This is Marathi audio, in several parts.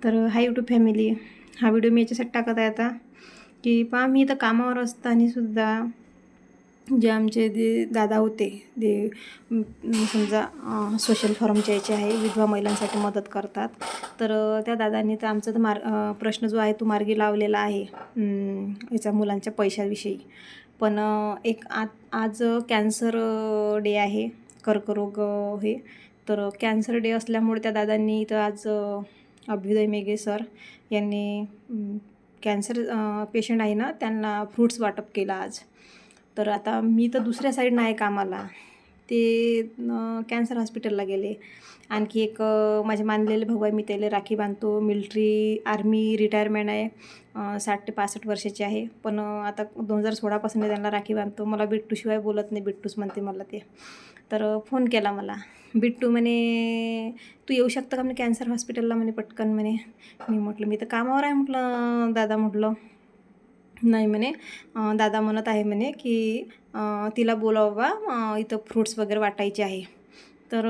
तर हाय यूट्यूब फॅमिली, हा व्हिडिओ मी याच्यासाठी टाकत आहे आता की पहा, मी इथं कामावर असतानासुद्धा जे आमचे दादा होते ते समजा सोशल फॉर्मच्या याचे आहे, विधवा महिलांसाठी मदत करतात. तर त्या दादांनी तर आमचा प्रश्न जो आहे तो मार्गी लावलेला आहे याचा मुलांच्या पैशाविषयी. पण आज कॅन्सर डे आहे, कर्करोग हे. तर कॅन्सर डे असल्यामुळे त्या दादांनी इथं आज अभ्युदय मेघे सर यांनी कॅन्सर पेशंट आहे ना, त्यांना फ्रूट्स वाटप केलं आज. तर आता मी तर दुसऱ्या साईडनं आहे कामाला, ते कॅन्सर हॉस्पिटलला गेले. आणखी एक माझे मानलेले भाऊ आहे, मी त्याला राखी बांधतो. मिलिटरी आर्मी रिटायरमेंट आहे, 60 ते 65 वर्षाचे आहे. पण आता 2016पासून त्यांना राखी बांधतो. मला बिट्टूशिवाय बोलत नाही, बिट्टूच म्हणते मला ते. तर फोन केला मला, बिट्टू म्हणे तू येऊ शकतं का म्हणे कॅन्सर हॉस्पिटलला म्हणे पटकन म्हणे. मी म्हटलं मी तर कामावर आहे म्हटलं दादा. म्हटलं नाही म्हणे, दादा म्हणत आहे म्हणे की तिला बोलावं बा, इथं फ्रूट्स वगैरे वाटायचे आहे. तर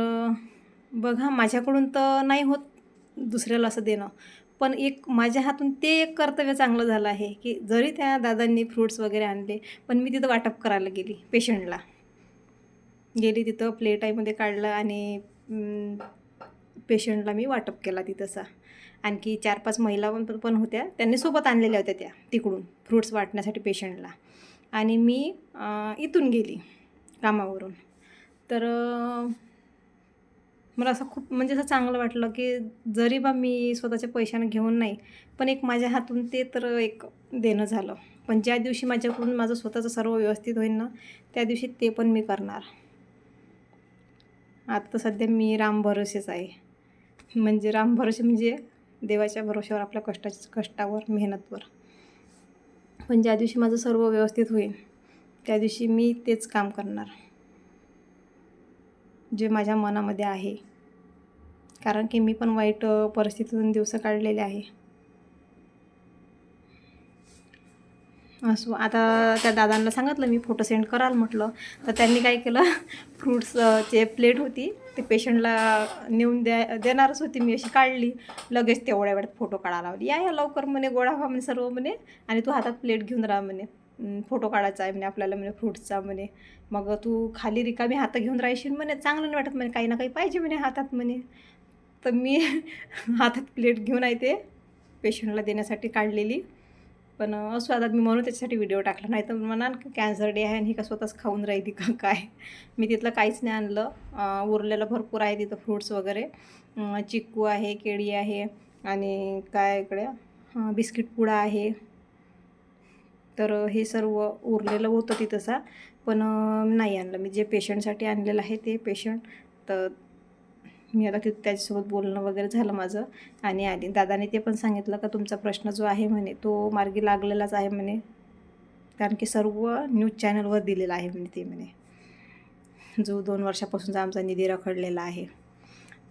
बघा, माझ्याकडून तर नाही होत दुसऱ्याला असं देणं, पण एक माझ्या हातून ते एक कर्तव्य चांगलं झालं आहे की जरी त्या दादांनी फ्रूट्स वगैरे आणले, पण मी तिथं वाटप करायला गेली पेशंटला. तिथं प्लेटाईमध्ये काढलं आणि पेशंटला मी वाटप केला तिथंचा. आणखी 4-5 महिला पण होत्या, त्यांनी सोबत आणलेल्या होत्या त्या तिकडून फ्रूट्स वाटण्यासाठी पेशंटला. आणि मी इथून गेली कामावरून. तर मला असं खूप म्हणजे असं चांगलं वाटलं की जरी बा मी स्वतःच्या पैशानं घेऊन नाही, पण एक माझ्या हातून ते तर एक देणं झालं. पण ज्या दिवशी माझ्याकडून माझं स्वतःचं सर्व व्यवस्थित होईल ना, त्या दिवशी ते पण मी करणार. आता तर सध्या मी राम भरोसेच आहे. म्हणजे राम भरोसे म्हणजे देवाच्या भरोश्यावर, आपल्या कष्टावर, मेहनतवर. पण ज्या दिवशी माझं सर्व व्यवस्थित होईल, त्या दिवशी मी तेच काम करणार जे माझ्या मनामध्ये आहे. कारण की मी पण वाईट परिस्थितीतून दिवस काढलेले आहे. असो, आता त्या दादांना सांगितलं मी फोटो सेंड कराल म्हटलं. तर त्यांनी काय केलं, फ्रूट्सचे प्लेट होती, ते पेशंटला नेऊन देणारच होती मी, अशी काढली लगेच. तेवढ्या वेळात फोटो काढायला लावली. या लवकर म्हणे, गोळा व्हा म्हणे सर्व म्हणे, आणि तू हातात प्लेट घेऊन राहा म्हणे, फोटो काढायचा आहे म्हणे आपल्याला म्हणे फ्रूट्सचा म्हणे. मग तू खाली रिकामी हात घेऊन राहशील म्हणे, चांगलं नाही वाटत म्हणे, काही ना काही पाहिजे म्हणे हातात म्हणे. तर मी हातात प्लेट घेऊन आहे ते पेशंटला देण्यासाठी काढलेली. पण असं आता मी म्हणून त्याच्यासाठी व्हिडिओ टाकला, नाही तर म्हणाल कॅन्सर डे आहे आणि ही का स्वतःच खाऊन राहिली का काय. मी तिथलं काहीच नाही आणलं, उरलेलं भरपूर आहे तिथं फ्रूट्स वगैरे. चिक्कू आहे, केळी आहे, आणि काय इकडे बिस्किट पुडा आहे. तर हे सर्व उरलेलं होतं तिथंसा, पण नाही आणलं मी. जे पेशंटसाठी आणलेलं आहे ते पेशंट, तर मी आता त्याच्यासोबत बोलणं वगैरे झालं माझं, आणि आली. दादाने ते पण सांगितलं का तुमचा प्रश्न जो आहे म्हणे तो मार्गी लागलेलाच आहे म्हणे, कारण की सर्व न्यूज चॅनलवर दिलेला आहे म्हणे ते म्हणे, जो 2 वर्षापासूनचा आमचा निधी रखडलेला आहे.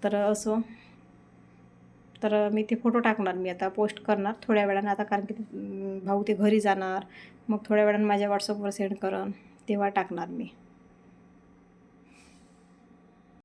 तर असो, तर मी ते फोटो टाकणार, मी आता पोस्ट करणार थोड्या वेळानं आता, कारण की भाऊ ते घरी जाणार, मग थोड्या वेळानं माझ्या व्हॉट्सअपवर सेंड करन, तेव्हा टाकणार मी.